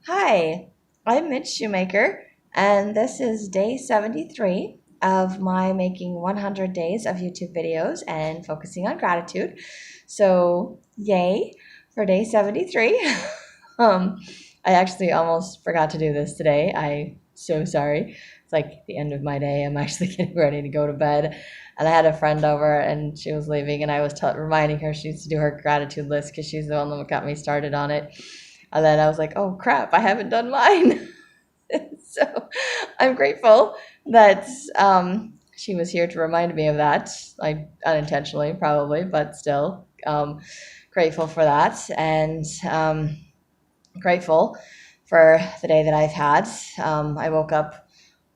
Hi, I'm Mitch Shoemaker, and this is day 73 of my making 100 days of YouTube videos and focusing on gratitude. So, yay for day 73. um, I actually almost forgot to do this today. I'm so sorry. It's like the end of my day. I'm actually getting ready to go to bed. And I had a friend over and she was leaving, and I was reminding her she needs to do her gratitude list because she's the one that got me started on it. And then I was like, oh crap, I haven't done mine. So I'm grateful that she was here to remind me of that. I unintentionally, probably, but still grateful for that. And grateful for the day that I've had. I woke up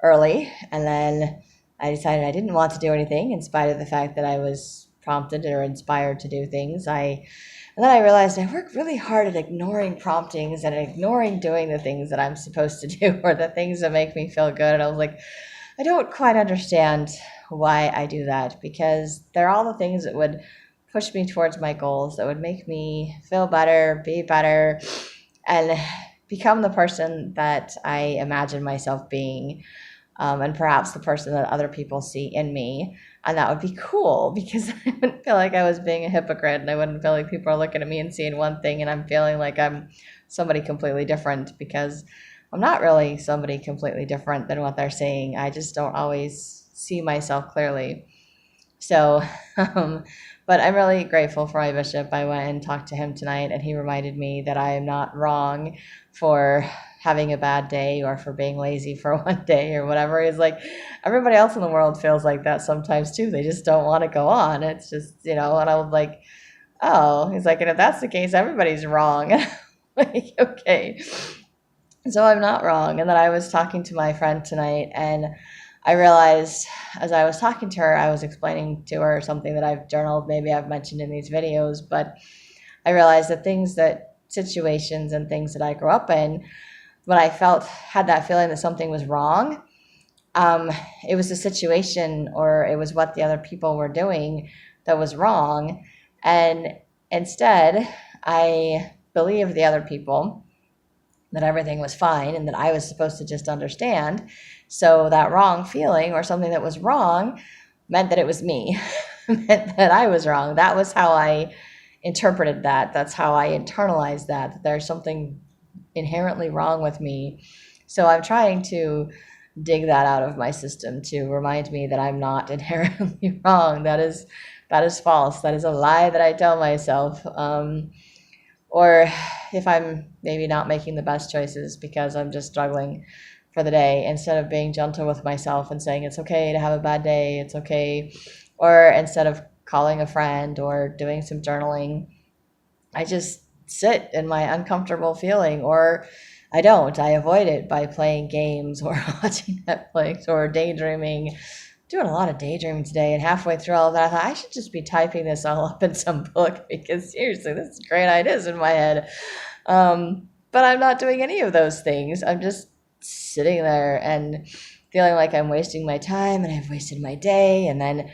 early and then I decided I didn't want to do anything in spite of the fact that I was prompted or inspired to do things. And then I realized I work really hard at ignoring promptings and ignoring doing the things that I'm supposed to do or the things that make me feel good. And I was like, I don't quite understand why I do that because they're all the things that would push me towards my goals, that would make me feel better, be better, and become the person that I imagine myself being, and perhaps the person that other people see in me. And that would be cool because I wouldn't feel like I was being a hypocrite, and I wouldn't feel like people are looking at me and seeing one thing and I'm feeling like I'm somebody completely different, because I'm not really somebody completely different than what they're saying. I just don't always see myself clearly. So, um, but I'm really grateful for my bishop. I went and talked to him tonight, and he reminded me that I am not wrong for having a bad day or for being lazy for one day or whatever. He's like, everybody else in the world feels like that sometimes too. They just don't want to go on. It's just, and I was like, oh, he's like, and if that's the case, everybody's wrong. Like, okay. So I'm not wrong. And then I was talking to my friend tonight, and I realized as I was talking to her, I was explaining to her something that I've journaled, maybe I've mentioned in these videos, but I realized that situations and things that I grew up in, when I had that feeling that something was wrong, um, it was the situation or it was what the other people were doing that was wrong. And instead, I believed the other people, that everything was fine and that I was supposed to just understand. So that wrong feeling or something that was wrong meant that it was me, meant that I was wrong. That was how I interpreted that. That's how I internalized that there's something inherently wrong with me. So I'm trying to dig that out of my system to remind me that I'm not inherently wrong. That is false. That is a lie that I tell myself. Or if I'm maybe not making the best choices because I'm just struggling for the day, instead of being gentle with myself and saying it's okay to have a bad day, it's okay, or instead of calling a friend or doing some journaling, I just sit in my uncomfortable feeling, or I don't. I avoid it by playing games or watching Netflix or daydreaming. Doing a lot of daydreaming today, and halfway through all of that, I thought I should just be typing this all up in some book because seriously, this is great ideas in my head. But I'm not doing any of those things. I'm just sitting there and feeling like I'm wasting my time and I've wasted my day. And then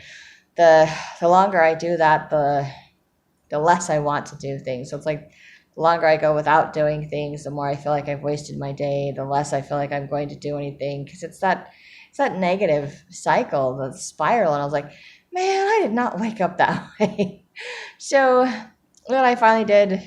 the longer I do that, the less I want to do things. So it's like the longer I go without doing things, the more I feel like I've wasted my day, the less I feel like I'm going to do anything, because it's that negative cycle, the spiral. And I was like, man, I did not wake up that way. So then I finally did,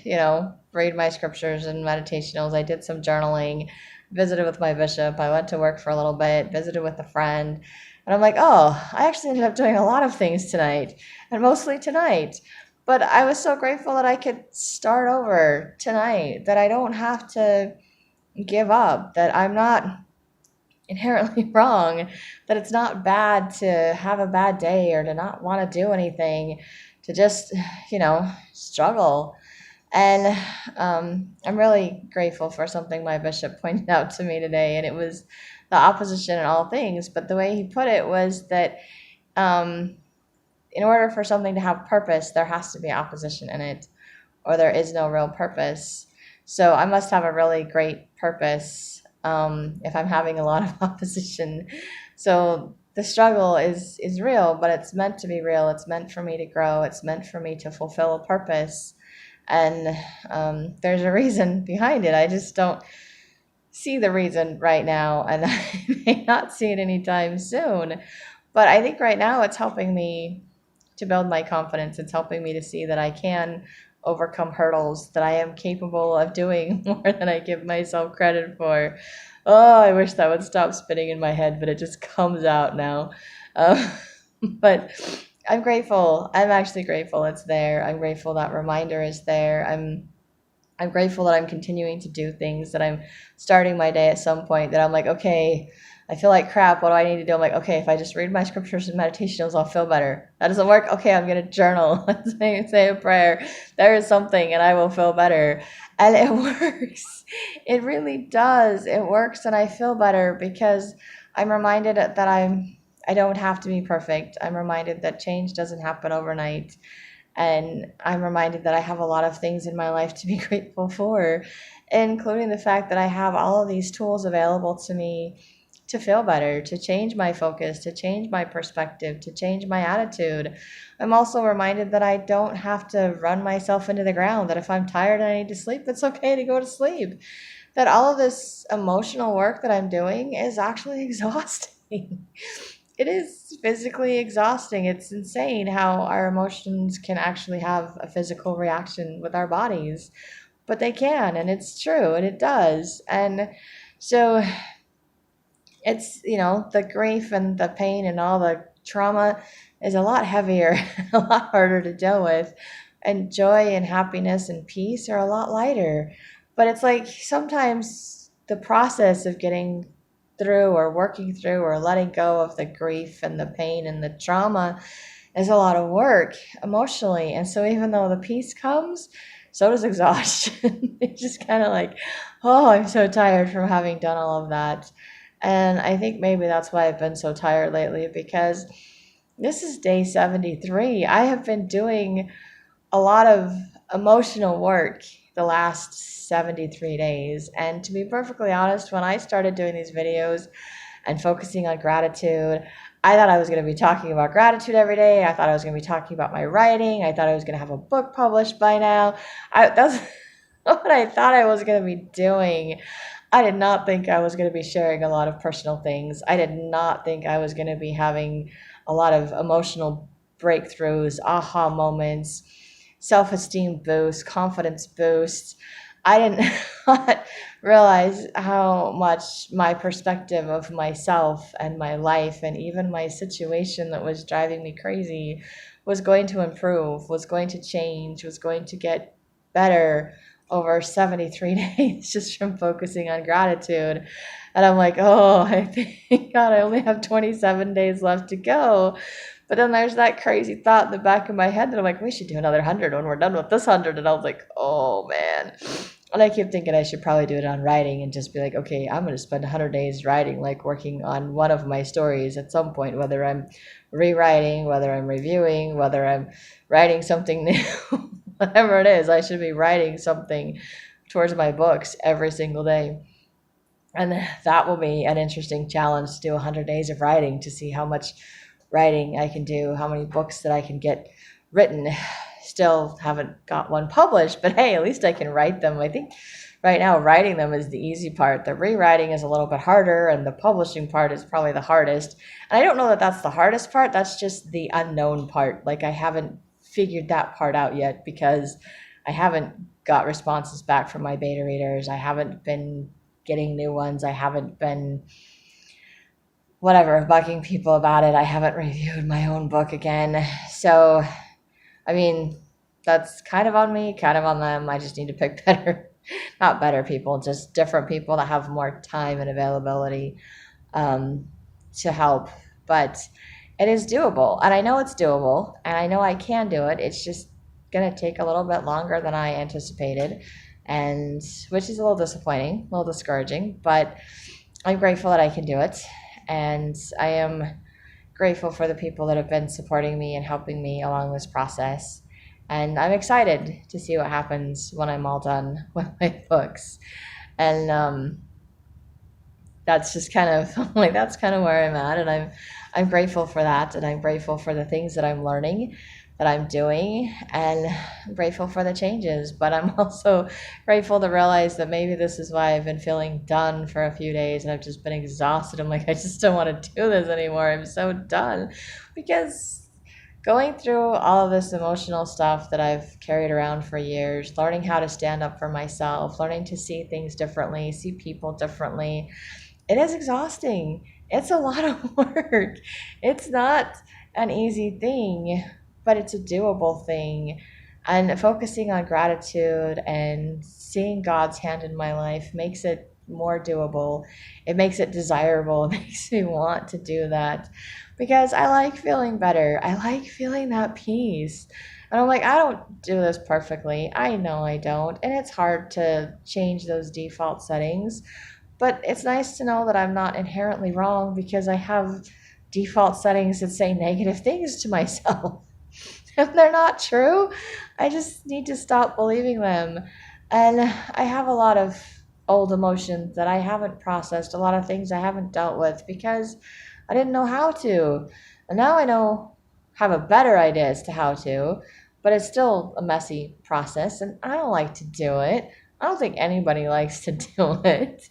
read my scriptures and meditationals. I did some journaling, visited with my bishop. I went to work for a little bit, visited with a friend. And I'm like, oh, I actually ended up doing a lot of things tonight, and mostly tonight. But I was so grateful that I could start over tonight, that I don't have to give up, that I'm not inherently wrong, that it's not bad to have a bad day or to not want to do anything, to just, struggle. And I'm really grateful for something my bishop pointed out to me today, and it was the opposition in all things. But the way he put it was that um, in order for something to have purpose, there has to be opposition in it, or there is no real purpose. So I must have a really great purpose if I'm having a lot of opposition. So the struggle is real, but it's meant to be real. It's meant for me to grow. It's meant for me to fulfill a purpose. And there's a reason behind it. I just don't see the reason right now, and I may not see it anytime soon. But I think right now it's helping me to build my confidence. It's helping me to see that I can overcome hurdles, that I am capable of doing more than I give myself credit for. Oh, I wish that would stop spinning in my head, but it just comes out now. Um, but I'm grateful. I'm actually grateful it's there. I'm grateful that reminder is there. I'm grateful that I'm continuing to do things, that I'm starting my day at some point, that I'm like, okay, I feel like crap. What do I need to do? I'm like, okay, if I just read my scriptures and meditations, I'll feel better. That doesn't work. Okay, I'm going to journal, say a prayer. There is something, and I will feel better. And it works. It really does. It works, and I feel better because I'm reminded that I don't have to be perfect. I'm reminded that change doesn't happen overnight. And I'm reminded that I have a lot of things in my life to be grateful for, including the fact that I have all of these tools available to me to feel better, to change my focus, to change my perspective, to change my attitude. I'm also reminded that I don't have to run myself into the ground, that if I'm tired and I need to sleep, it's okay to go to sleep. That all of this emotional work that I'm doing is actually exhausting. It is physically exhausting. It's insane how our emotions can actually have a physical reaction with our bodies, but they can, and it's true, and it does. And so it's, the grief and the pain and all the trauma is a lot heavier, a lot harder to deal with. And joy and happiness and peace are a lot lighter. But it's like sometimes the process of getting through or working through or letting go of the grief and the pain and the trauma is a lot of work emotionally. And so even though the peace comes, so does exhaustion. It's just kind of like, oh, I'm so tired from having done all of that. And I think maybe that's why I've been so tired lately, because this is day 73. I have been doing a lot of emotional work the last 73 days. And to be perfectly honest, when I started doing these videos and focusing on gratitude, I thought I was going to be talking about gratitude every day. I thought I was going to be talking about my writing. I thought I was going to have a book published by now. That's what I thought I was going to be doing. I did not think I was going to be sharing a lot of personal things. I did not think I was going to be having a lot of emotional breakthroughs, aha moments, self-esteem boost, confidence boost. I didn't not realize how much my perspective of myself and my life and even my situation that was driving me crazy was going to improve, was going to change, was going to get better over 73 days just from focusing on gratitude. And I'm like, oh, I think, God, I only have 27 days left to go. But then there's that crazy thought in the back of my head that I'm like, we should do another 100 when we're done with this 100. And I was like, oh, man. And I keep thinking I should probably do it on writing and just be like, okay, I'm going to spend 100 days writing, like working on one of my stories at some point, whether I'm rewriting, whether I'm reviewing, whether I'm writing something new, whatever it is, I should be writing something towards my books every single day. And that will be an interesting challenge to do 100 days of writing, to see how much writing I can do, how many books that I can get written. Still haven't got one published, but hey, at least I can write them. I think right now writing them is the easy part. The rewriting is a little bit harder, and the publishing part is probably the hardest. And I don't know that that's the hardest part. That's just the unknown part. Like, I haven't figured that part out yet because I haven't got responses back from my beta readers. I haven't been getting new ones. I haven't been bugging people about it. I haven't reviewed my own book again. So, I mean, that's kind of on me, kind of on them. I just need to pick better, not better people, just different people that have more time and availability to help. But it is doable, and I know it's doable, and I know I can do it. It's just going to take a little bit longer than I anticipated, and which is a little disappointing, a little discouraging, but I'm grateful that I can do it. And I am grateful for the people that have been supporting me and helping me along this process. And I'm excited to see what happens when I'm all done with my books. And that's just kind of like, that's kind of where I'm at. And I'm grateful for that. And I'm grateful for the things that I'm learning. that I'm doing, and I'm grateful for the changes. But I'm also grateful to realize that maybe this is why I've been feeling done for a few days and I've just been exhausted. I'm like, I just don't want to do this anymore. I'm so done. Because going through all of this emotional stuff that I've carried around for years, learning how to stand up for myself, learning to see things differently, see people differently, it is exhausting. It's a lot of work. It's not an easy thing, but it's a doable thing. And focusing on gratitude and seeing God's hand in my life makes it more doable. It makes it desirable. It makes me want to do that because I like feeling better. I like feeling that peace. And I'm like, I don't do this perfectly. I know I don't. And it's hard to change those default settings. But it's nice to know that I'm not inherently wrong because I have default settings that say negative things to myself. If they're not true, I just need to stop believing them. And I have a lot of old emotions that I haven't processed, a lot of things I haven't dealt with because I didn't know how to. And now I know, have a better idea as to how to, but it's still a messy process and I don't like to do it. I don't think anybody likes to do it.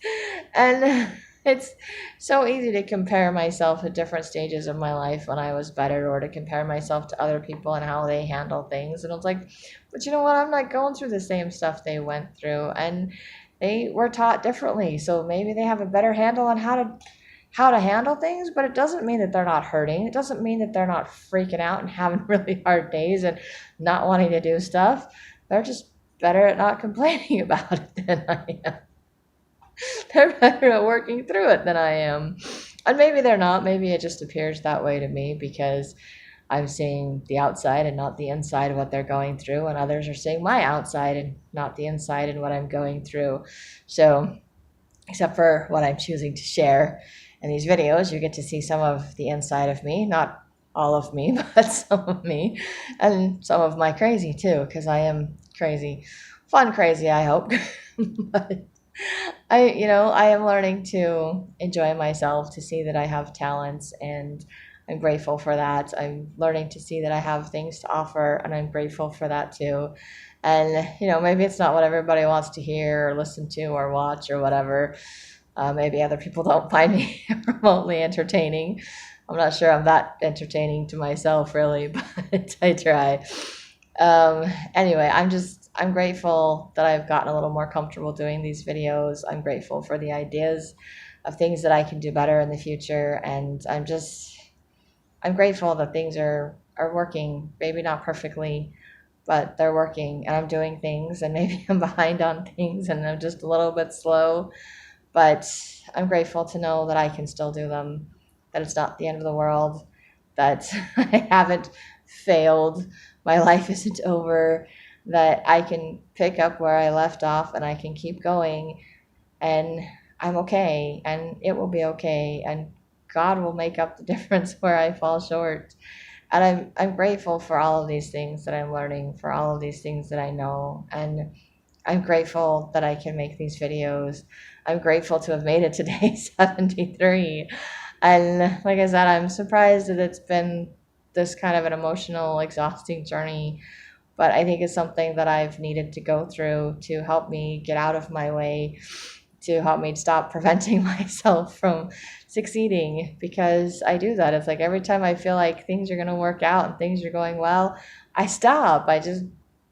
And it's so easy to compare myself at different stages of my life when I was better, or to compare myself to other people and how they handle things. And it's like, but you know what? I'm not going through the same stuff they went through, and they were taught differently. So maybe they have a better handle on how to handle things, but it doesn't mean that they're not hurting. It doesn't mean that they're not freaking out and having really hard days and not wanting to do stuff. They're just better at not complaining about it than I am. They're better at working through it than I am. And maybe they're not. Maybe it just appears that way to me because I'm seeing the outside and not the inside of what they're going through, and others are seeing my outside and not the inside and what I'm going through. So, except for what I'm choosing to share in these videos, you get to see some of the inside of me, not all of me, but some of me, and some of my crazy too, because I am crazy. Fun crazy, I hope. But I am learning to enjoy myself, to see that I have talents, and I'm grateful for that. I'm learning to see that I have things to offer, and I'm grateful for that too. And, maybe it's not what everybody wants to hear or listen to or watch or whatever. Maybe other people don't find me remotely entertaining. I'm not sure I'm that entertaining to myself, really, but I try. Anyway, I'm grateful that I've gotten a little more comfortable doing these videos. I'm grateful for the ideas of things that I can do better in the future. And I'm grateful that things are working, maybe not perfectly, but they're working and I'm doing things, and maybe I'm behind on things and I'm just a little bit slow, but I'm grateful to know that I can still do them, that it's not the end of the world, that I haven't failed, my life isn't over, that I can pick up where I left off and I can keep going, and I'm okay, and it will be okay, and God will make up the difference where I fall short. And I'm grateful for all of these things that I'm learning, for all of these things that I know, and I'm grateful that I can make these videos. I'm grateful to have made it to day 73. And like I said, I'm surprised that it's been this kind of an emotional, exhausting journey. But I think it's something that I've needed to go through to help me get out of my way, to help me stop preventing myself from succeeding, because I do that. It's like every time I feel like things are going to work out and things are going well, I stop. I just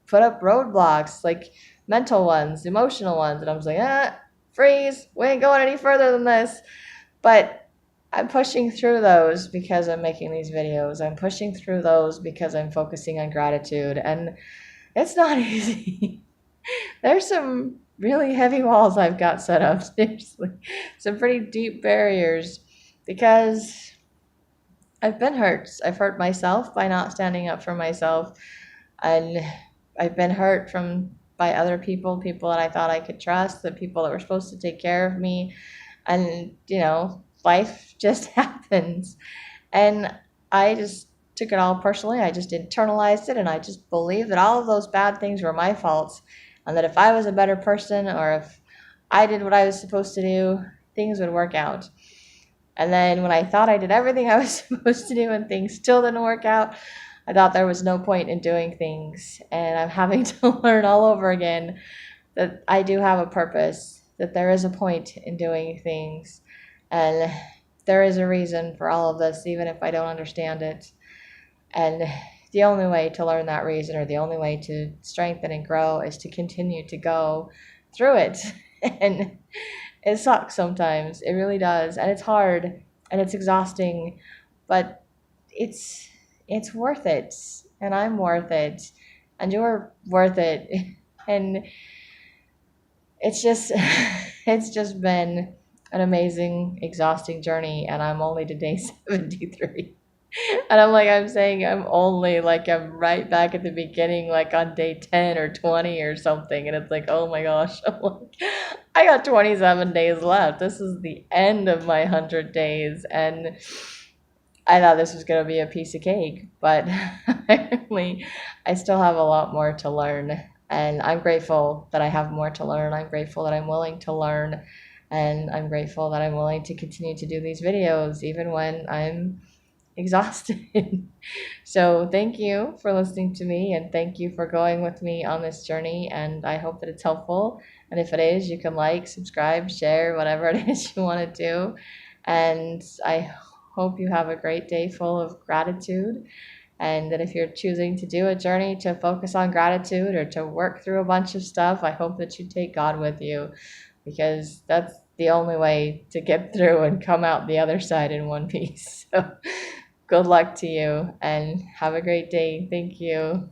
put up roadblocks, like mental ones, emotional ones, and I'm just like, freeze, we ain't going any further than this. But I'm pushing through those because I'm making these videos. I'm pushing through those because I'm focusing on gratitude, and it's not easy. There's some really heavy walls I've got set up, seriously. Some pretty deep barriers because I've been hurt. I've hurt myself by not standing up for myself. And I've been hurt by other people that I thought I could trust, the people that were supposed to take care of me. And, life just happens. And I just took it all personally. I just internalized it, and I just believed that all of those bad things were my faults, and that if I was a better person, or if I did what I was supposed to do, things would work out. And then when I thought I did everything I was supposed to do and things still didn't work out, I thought there was no point in doing things, and I'm having to learn all over again that I do have a purpose, that there is a point in doing things, and there is a reason for all of this, even if I don't understand it. And the only way to learn that reason, or the only way to strengthen and grow, is to continue to go through it. And it sucks sometimes. It really does. And it's hard and it's exhausting, but it's it's worth it. And I'm worth it. And you're worth it. And it's just it's just been an amazing, exhausting journey, and I'm only to day 73. And I'm saying I'm only like I'm right back at the beginning, like on day 10 or 20 or something. And it's like, oh my gosh, I'm like, I got 27 days left. This is the end of my 100 days. And I thought this was going to be a piece of cake, but apparently I still have a lot more to learn. And I'm grateful that I have more to learn. I'm grateful that I'm willing to learn. And I'm grateful that I'm willing to continue to do these videos, even when I'm exhausted. So thank you for listening to me, and thank you for going with me on this journey, and I hope that it's helpful. And if it is, you can like, subscribe, share, whatever it is you want to do. And I hope you have a great day full of gratitude, and that if you're choosing to do a journey to focus on gratitude or to work through a bunch of stuff, I hope that you take God with you, because that's the only way to get through and come out the other side in one piece. So good luck to you and have a great day. Thank you.